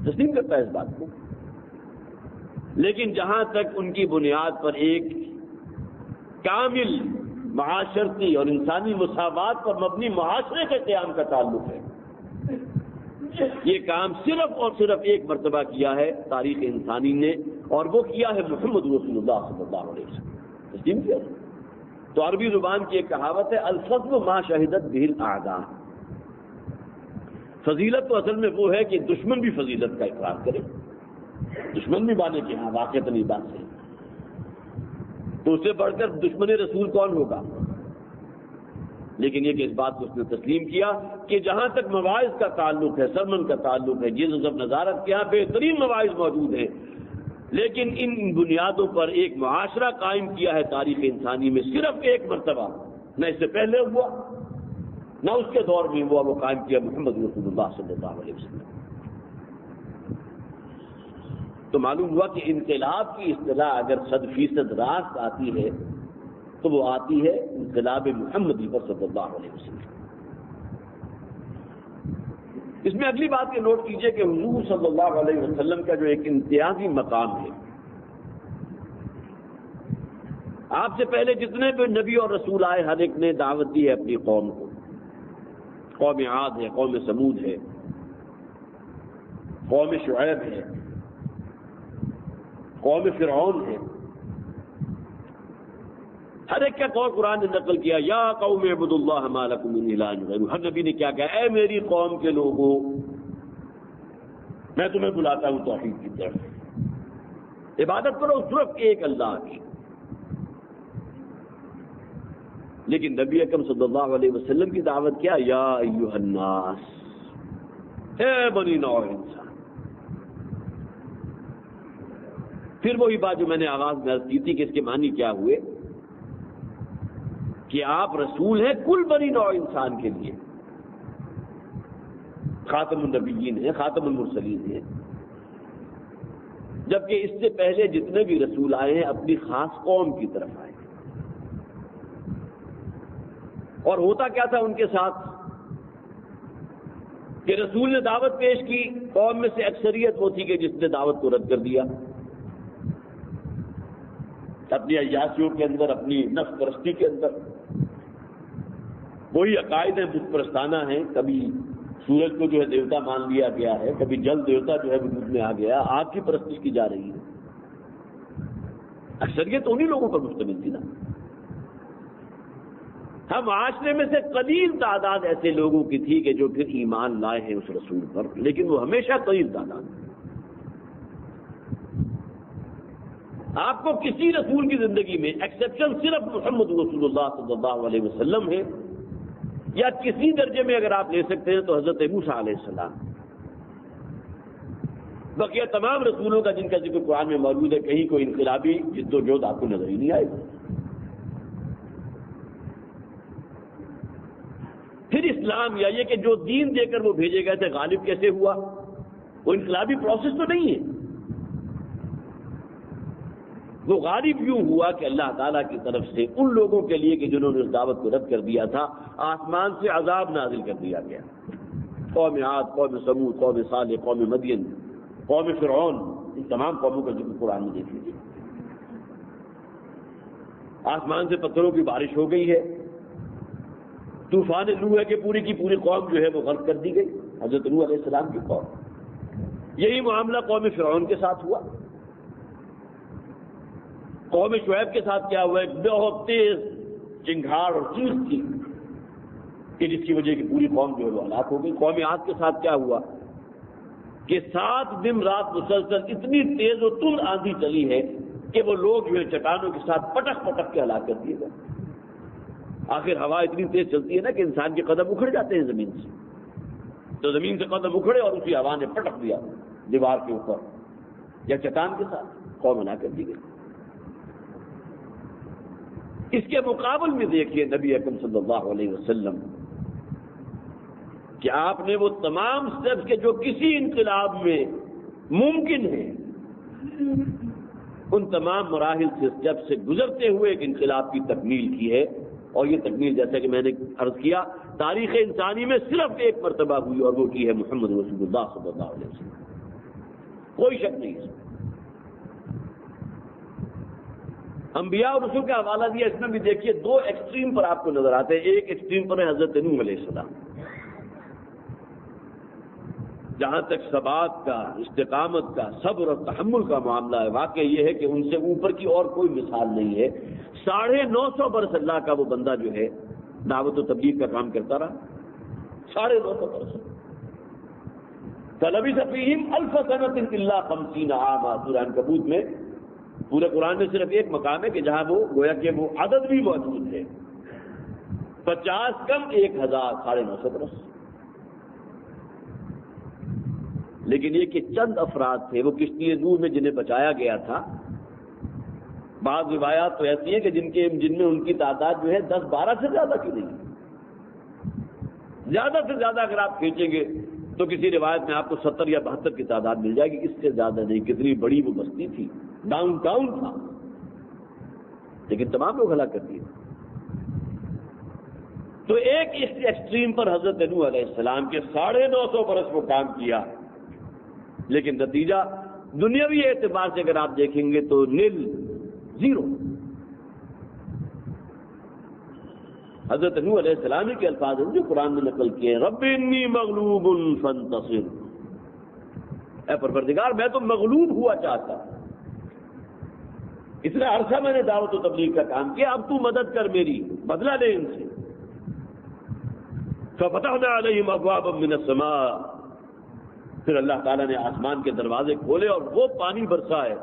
تسلیم کرتا ہے اس بات کو. لیکن جہاں تک ان کی بنیاد پر ایک کامل معاشرتی اور انسانی مساوات پر مبنی معاشرے کے قیام کا تعلق ہے، یہ کام صرف اور صرف ایک مرتبہ کیا ہے تاریخ انسانی نے، اور وہ کیا ہے محمد رسول اللہ صلی اللہ علیہ وسلم. تسلیم کیا. تو عربی زبان کی ایک کہاوت ہے الفضل ما شہدت بہ الاعداء. فضیلت تو اصل میں وہ ہے کہ دشمن بھی فضیلت کا اقرار کرے، دشمن بھی مانے کہ ہاں واقعتاً یہ بات صحیح. تو اس سے بڑھ کر دشمن رسول کون ہوگا؟ لیکن یہ کہ اس بات کو اس نے تسلیم کیا کہ جہاں تک مواعظ کا تعلق ہے، سرمن کا تعلق ہے، جز و ضبط نظارت کے یہاں بہترین مواعظ موجود ہیں، لیکن ان بنیادوں پر ایک معاشرہ قائم کیا ہے تاریخ انسانی میں صرف ایک مرتبہ، نہ اس سے پہلے ہوا نہ اس کے دور میں ہوا، وہ قائم کیا محمد رسول اللہ صلی اللہ علیہ وسلم. تو معلوم ہوا کہ انقلاب کی اصطلاح اگر 100% راست آتی ہے تو وہ آتی ہے انقلاب محمدی پر صلی اللہ علیہ وسلم. اس میں اگلی بات یہ نوٹ کیجئے کہ حضور صلی اللہ علیہ وسلم کا جو ایک امتیازی مقام ہے، آپ سے پہلے جتنے بھی نبی اور رسول آئے ہر ایک نے دعوت دی ہے اپنی قوم کو. قوم عاد ہے، قوم سمود ہے، قوم شعیب ہے، قوم فرعون ہے، ہر ایک کا قول قرآن نے نقل کیا. یا قوم اعبدوا اللہ ما لکم من الہ غیرہ. ہر نبی نے کیا کہا؟ اے میری قوم کے لوگوں، میں تمہیں بلاتا ہوں توحید کی طرف، عبادت کرو صرف ایک اللہ کی. لیکن نبی اکرم صلی اللہ علیہ وسلم کی دعوت کیا؟ یا ایھا الناس، اے بنی نوع انسان. پھر وہی بات جو میں نے آغاز میں عرض کی تھی کہ اس کے معنی کیا ہوئے کہ آپ رسول ہیں کل بنی نوع انسان کے لیے، خاتم النبیین ہیں، خاتم المرسلین ہیں، جبکہ اس سے پہلے جتنے بھی رسول آئے ہیں اپنی خاص قوم کی طرف آئے. اور ہوتا کیا تھا ان کے ساتھ کہ رسول نے دعوت پیش کی، قوم میں سے اکثریت وہ تھی کہ جس نے دعوت کو رد کر دیا، اپنی عیاشیوں کے اندر، اپنی نفس پرستی کے اندر. وہی عقائد بت پرستانہ ہیں، کبھی سورج کو جو ہے دیوتا مان لیا گیا ہے، کبھی جل دیوتا جو ہے وجود میں آ گیا، آگ کی پرستش کی جا رہی ہے. اکثریت انہی لوگوں پر مشتمل تھی نا. ہم معاشرے میں سے قلیل تعداد ایسے لوگوں کی تھی کہ جو پھر ایمان لائے ہیں اس رسول پر، لیکن وہ ہمیشہ قلیل تعداد. آپ کو کسی رسول کی زندگی میں ایکسیپشن صرف محمد رسول اللہ صلی اللہ علیہ وسلم ہے، یا کسی درجے میں اگر آپ لے سکتے ہیں تو حضرت موسیٰ علیہ السلام. بقیہ تمام رسولوں کا جن کا ذکر قرآن میں موجود ہے، کہیں کوئی انقلابی جد و جہد آپ کو نظر ہی نہیں آئے گا. پھر اسلام یا یہ کہ جو دین دے کر وہ بھیجے گئے تھے غالب کیسے ہوا؟ وہ انقلابی پروسیس تو نہیں ہے. وہ غالب یوں ہوا کہ اللہ تعالیٰ کی طرف سے ان لوگوں کے لیے کہ جنہوں نے اس دعوت کو رد کر دیا تھا، آسمان سے عذاب نازل کر دیا گیا. قوم عاد، قوم سمود، قوم صالح، قوم مدین، قوم فرعون، ان تمام قوموں کا ذکر قرآن میں دیکھ لیجیے. آسمان سے پتھروں کی بارش ہو گئی ہے. طوفان نوح ہے کہ پوری کی پوری قوم جو ہے وہ غرق کر دی گئی، حضرت نوح علیہ السلام کی قوم. یہی معاملہ قوم فرعون کے ساتھ ہوا. قوم شعیب کے ساتھ کیا ہوا؟ ایک بہت تیز چنگھاڑ اور چیخ تھی کہ جس کی وجہ کی پوری قوم جو ہے وہ ہلاک ہو گئی. قوم عاد کے ساتھ کیا ہوا کہ 7 دن رات مسلسل اتنی تیز و تند آندھی چلی ہے کہ وہ لوگ جو ہے چٹانوں کے ساتھ پٹک پٹک کے ہلاک کر دیے گئے. آخر ہوا اتنی تیز چلتی ہے نا کہ انسان کے قدم اکھڑ جاتے ہیں زمین سے. تو زمین سے قدم اکھڑے اور اسی ہوا نے پٹک دیا دیوار کے اوپر یا چٹان کے ساتھ، قوم ہلاک کر دی گئی. اس کے مقابل میں دیکھیے نبی اکرم صلی اللہ علیہ وسلم کہ آپ نے وہ تمام سٹیپس کے جو کسی انقلاب میں ممکن ہیں، ان تمام مراحل سے اسٹیپ سے گزرتے ہوئے ایک انقلاب کی تکمیل کی ہے. اور یہ تکمیل جیسا کہ میں نے عرض کیا تاریخ انسانی میں صرف ایک مرتبہ ہوئی، اور وہ کی ہے محمد رسول اللہ صلی اللہ علیہ وسلم. کوئی شک نہیں. انبیاء اور رسول کا حوالہ دیا، اس میں بھی دیکھیے دو ایکسٹریم پر آپ کو نظر آتے ہیں. ایک ایکسٹریم پر ہے حضرت نوح علیہ السلام، جہاں تک ثبات کا، استقامت کا، صبر اور تحمل کا معاملہ ہے، واقعہ یہ ہے کہ ان سے اوپر کی اور کوئی مثال نہیں ہے. 950 برس اللہ کا وہ بندہ جو ہے دعوت و تبلیغ کا کام کرتا رہا. 950 برس. فَلَبِثَ فِيهِمْ أَلْفَ سَنَةٍ إِلَّا 50 عاما. سورہ عنکبوت میں پورے قرآن میں صرف ایک مقام ہے کہ جہاں وہ گویا کہ وہ عدد بھی موجود ہے. 50 کم 1000، 950 برس. لیکن یہ کہ چند افراد تھے وہ کشتی نوح میں جنہیں بچایا گیا تھا. بعض روایات تو ایسی ہیں کہ جن میں ان کی تعداد جو ہے 10-12 سے زیادہ کی نہیں. زیادہ سے زیادہ اگر آپ کھینچیں گے تو کسی روایت میں آپ کو 70 یا 72 کی تعداد مل جائے گی، اس سے زیادہ نہیں. کتنی بڑی وہ بستی تھی، ڈاؤن ٹاؤن تھا، لیکن تمام لوگ ہلاک کر دیے. تو ایک اس ایکسٹریم پر حضرت نوح علیہ السلام کے 950 برس وہ کام کیا، لیکن نتیجہ دنیاوی اعتبار سے اگر آپ دیکھیں گے تو نل، زیرو. حضرت نوح علیہ السلام کے الفاظ ہیں جو قرآن میں نقل کیے ہیں، رب انی مغلوب فانتصر. اے پروردگار میں تو مغلوب ہوا چاہتا، اتنا عرصہ میں نے دعوت و تبلیغ کا کام کیا، اب تو مدد کر میری، بدلہ لے ان سے. ففتحنا علیہم ابوابا من السماء. پھر اللہ تعالیٰ نے آسمان کے دروازے کھولے اور وہ پانی برسائے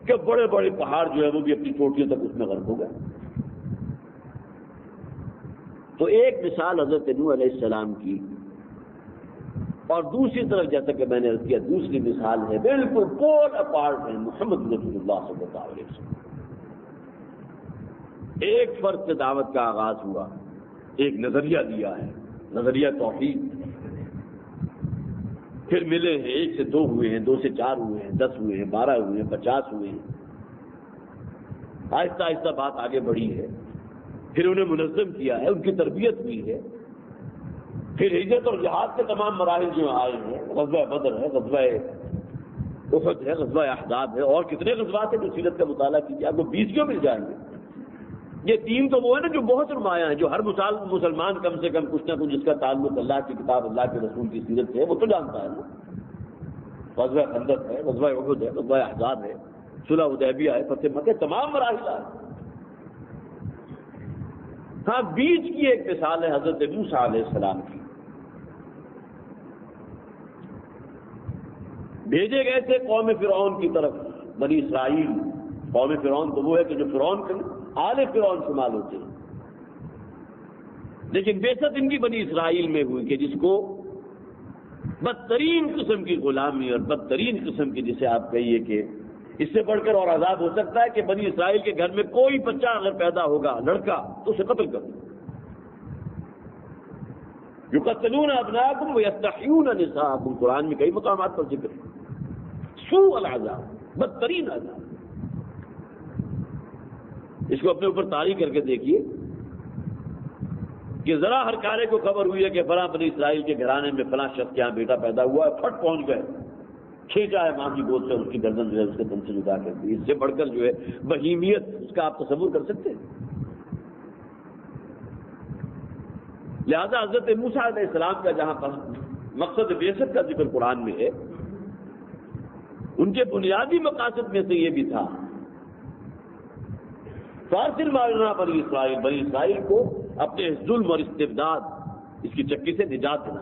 کہ بڑے بڑے پہاڑ جو ہے وہ بھی اپنی چوٹیوں تک اس میں غرق ہو گئے. تو ایک مثال حضرت نوح علیہ السلام کی، اور دوسری طرف جیسا کہ میں نے عرض کیا دوسری مثال ہے بالکل پول اپارٹ ہے محمد رسول اللہ صلی اللہ علیہ وسلم. ایک فرد سے دعوت کا آغاز ہوا، ایک نظریہ دیا ہے، نظریہ توحید. پھر ملے ہیں، 1 سے 2 ہوئے ہیں، 2 سے 4 ہوئے ہیں، 10 ہوئے ہیں، 12 ہوئے ہیں، 50 ہوئے ہیں. آہستہ آہستہ بات آگے بڑھی ہے. پھر انہیں منظم کیا ہے، ان کی تربیت ہوئی ہے. پھر ہجرت اور جہاد کے تمام مراحل جو آئے ہیں، غزوہ بدر ہے، غزوہ احد ہے، غزوہ احزاب ہے، اور کتنے غزوات ہیں جو سیرت کا مطالعہ کیجیے آپ کو 20 کیوں مل جائیں گے. یہ 3 تو وہ ہے نا جو بہت نمایاں ہیں، جو ہر مسلمان کم سے کم کچھ نہ کچھ جس کا تعلق اللہ کی کتاب، اللہ کے رسول کی سیرت سے ہے، وہ تو جانتا ہے نا. غزوہ خندق ہے، غزوہ احد ہے، غزوہ احزاب ہے، صلح حدیبیہ ہے، فتح مکہ، تمام مراحل ہیں. ہاں بیچ کی ایک مثال ہے حضرت موسیٰ علیہ السلام کی. بھیجے گئے تھے قوم فرعون کی طرف، بنی اسرائیل. قوم فرعون تو وہ ہے کہ جو فرعون کے آل فرعون شمال ہوتے ہیں، لیکن بعثت ان کی بنی اسرائیل میں ہوئی کہ جس کو بدترین قسم کی غلامی اور بدترین قسم کی، جسے آپ کہیے کہ اس سے بڑھ کر اور عذاب ہو سکتا ہے کہ بنی اسرائیل کے گھر میں کوئی بچہ اگر پیدا ہوگا لڑکا تو اسے قتل کر دو. یقتلون ابناءکم ویستحیون نساءکم، قرآن میں کئی مقامات پر ذکر ہے. سوء العذاب، بدترین عذاب. اس کو اپنے اوپر طاری کر کے دیکھیے کہ ذرا ہر کارے کو خبر ہوئی ہے کہ فلاں بنی اسرائیل کے گھرانے میں فلاں شخص کے یہاں بیٹا پیدا ہوا ہے، پھٹ پہنچ گئے، کھینچا ہے ماں کی گود سے، اس کی گردن جو ہے اس کے دم سے جدا کر دی. اس سے بڑھ کر جو ہے بہیمیت، اس کا آپ تصور کر سکتے ہیں. لہذا حضرت موسیٰ علیہ السلام کا جہاں مقصد بعثت کا ذکر قرآن میں ہے، ان کے بنیادی مقاصد میں سے یہ بھی تھا فارسل مارنا بنی اسرائیل کو اپنے ظلم اور استبداد، اس کی چکی سے نجات دینا.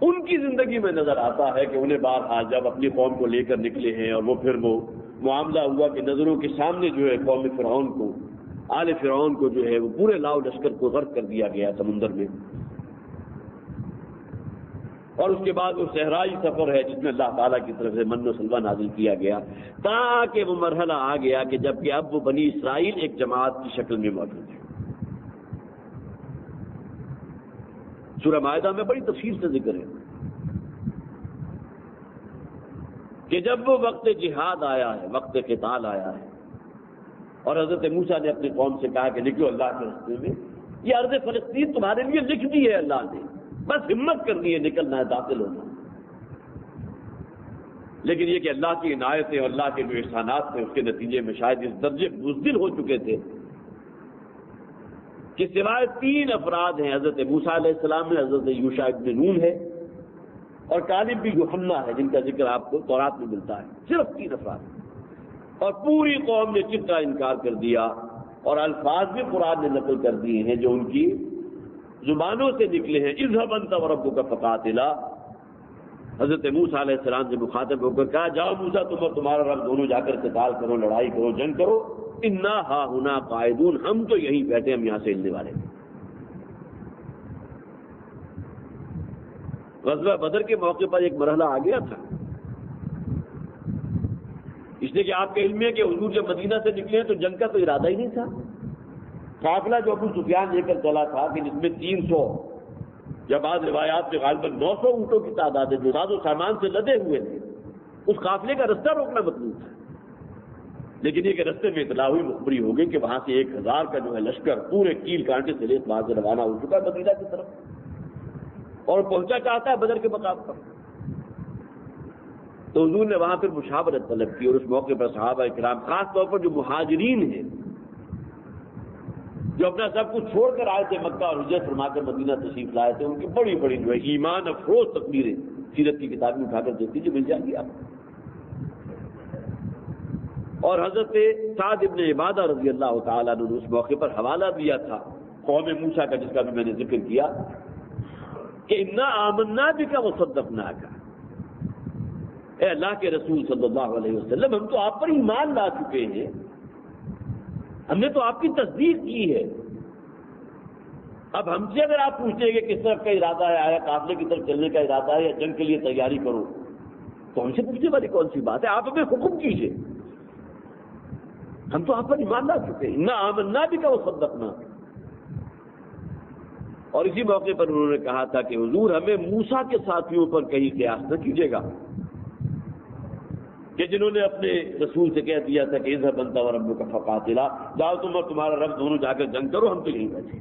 ان کی زندگی میں نظر آتا ہے کہ انہیں بہرحال جب اپنی قوم کو لے کر نکلے ہیں اور وہ پھر وہ معاملہ ہوا کہ نظروں کے سامنے جو ہے قوم فرعون کو، آل فرعون کو جو ہے وہ پورے لاؤ لشکر کو غرق کر دیا گیا سمندر میں. اور اس کے بعد وہ صحرائی سفر ہے جس میں اللہ تعالیٰ کی طرف سے من و سلوہ نازل کیا گیا، تاکہ وہ مرحلہ آ گیا کہ جبکہ اب وہ بنی اسرائیل ایک جماعت کی شکل میں موجود ہے. سورہ مائدہ میں بڑی تفصیل سے ذکر ہے کہ جب وہ وقت جہاد آیا ہے، وقت قتال آیا ہے، اور حضرت موسیٰ نے اپنی قوم سے کہا کہ نکلو اللہ کے راستے میں، یہ ارض فلسطین تمہارے لیے لکھ دی ہے اللہ نے، بس ہمت کرنی ہے، نکلنا ہے، داخل ہونا. لیکن یہ کہ اللہ کی عنایتیں اور اللہ کے جو احسانات تھے اس کے نتیجے میں شاید اس درجے بزدل ہو چکے تھے کہ سوائے 3 افراد ہیں، حضرت موسیٰ علیہ السلام ہے، حضرت یوشع ابن نون ہے اور کالب بن یوحنا ہے، جن کا ذکر آپ کو تورات میں ملتا ہے، صرف 3 افراد، اور پوری قوم نے چت کا انکار کر دیا، اور الفاظ بھی قرآن نے نقل کر دیے ہیں جو ان کی زبانوں سے نکلے ہیں۔ اذهب انت وربك فقاتلا، حضرت موسیٰ علیہ السلام سے مخاطب ہو کر کہا جاؤ موسیٰ تم اور تمہارا رب دونوں جا کر قتال کرو، لڑائی کرو، جنگ کرو، انا ہاہنا قاعدون، ہم تو یہیں بیٹھے، ہم یہاں سے ہلنے والے ہیں۔ غزوہ بدر کے موقع پر ایک مرحلہ آ گیا تھا، اس لیے کہ آپ کے علم ہے کہ حضور جب مدینہ سے نکلے تو جنگ کا تو ارادہ ہی نہیں تھا۔ قافلہ جو ابو سفیان لے کر چلا تھا کہ جس میں 300 یا بعض روایات میں غالباً 900 اونٹوں کی تعداد ہے جو ساز و سامان سے لدے ہوئے تھے، اس قافلے کا رستہ روکنا مطلوب تھا، لیکن یہ کہ رستے میں اطلاع ہوئی، مخبری ہو گئی کہ وہاں سے 1000 کا جو ہے لشکر پورے کیل کانٹے سے لیس باز سے روانہ ہو چکا ہے مدینہ کی طرف اور پہنچا چاہتا ہے بدر کے مقام پر۔ تو حضور نے وہاں پھر مشاورت طلب کی، اور اس موقع پر صحابہ کرام، خاص طور پر جو مہاجرین ہیں جو اپنا سب کچھ چھوڑ کر آئے تھے مکہ اور ہجرت فرما کر مدینہ تشریف لائے تھے، ان کی بڑی بڑی جو ہے ایمان افروز تقریریں سیرت کی کتاب میں اٹھا کر دیکھ لیجیے، مل جائیں گی آپ۔ اور حضرت سعد ابن عبادہ رضی اللہ تعالیٰ عنہ نے اس موقع پر حوالہ دیا تھا قوم موسیٰ کا، جس کا بھی میں نے ذکر کیا کہ انا آمنا بک وصدقناک، اے اللہ کے رسول صلی اللہ علیہ وسلم، ہم تو آپ پر ایمان لا چکے ہیں، ہم نے تو آپ کی تصدیق کی ہے، اب ہم سے اگر آپ پوچھیں گے کس طرف کا ارادہ ہے، آیا قافلے کی طرف چلنے کا ارادہ ہے یا جنگ کے لیے تیاری کرو، تو ہم سے پوچھنے والی کون سی بات ہے؟ آپ ہمیں حکم کیجیے، ہم تو آپ پر ایمان لا چکے ہیں، نہ آمنا بک وصدقناک۔ اور اسی موقع پر انہوں نے کہا تھا کہ حضور ہمیں موسیٰ کے ساتھیوں پر کہیں قیاس نہ کیجیے گا کہ جنہوں نے اپنے رسول سے کہہ دیا تھا کہ اذهب انت وربك فقاتلا، جاؤ تم اور تمہارا رب دونوں جا کر جنگ کرو، ہم تو یہیں بیٹھے۔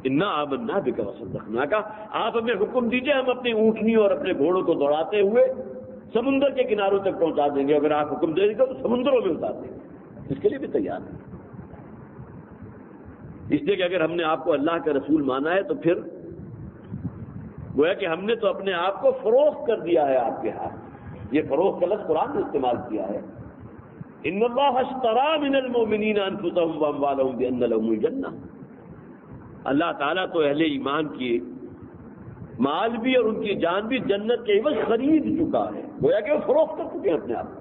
انا آمنا بک وصدقناک، آپ ہمیں حکم دیجئے، ہم اپنی اونٹنیوں اور اپنے گھوڑوں کو دوڑاتے ہوئے سمندر کے کناروں تک پہنچا دیں گے، اگر آپ حکم دے دیں گے تو سمندروں میں اتار دیں گے، اس کے لیے بھی تیار ہیں۔ اس لیے کہ اگر ہم نے آپ کو اللہ کا رسول مانا ہے تو پھر گویا کہ ہم نے تو اپنے آپ کو فروخت کر دیا ہے آپ کے ہاتھ۔ یہ فروخت کا لفظ قرآن نے استعمال کیا ہے، ان اللہ اشتری من المؤمنین انفسهم واموالهم بان لهم الجنہ، اللہ تعالیٰ تو اہل ایمان کی مال بھی اور ان کی جان بھی جنت کے عوض خرید چکا ہے، گویا کہ وہ فروخت کر چکے ہیں اپنے آپ کو۔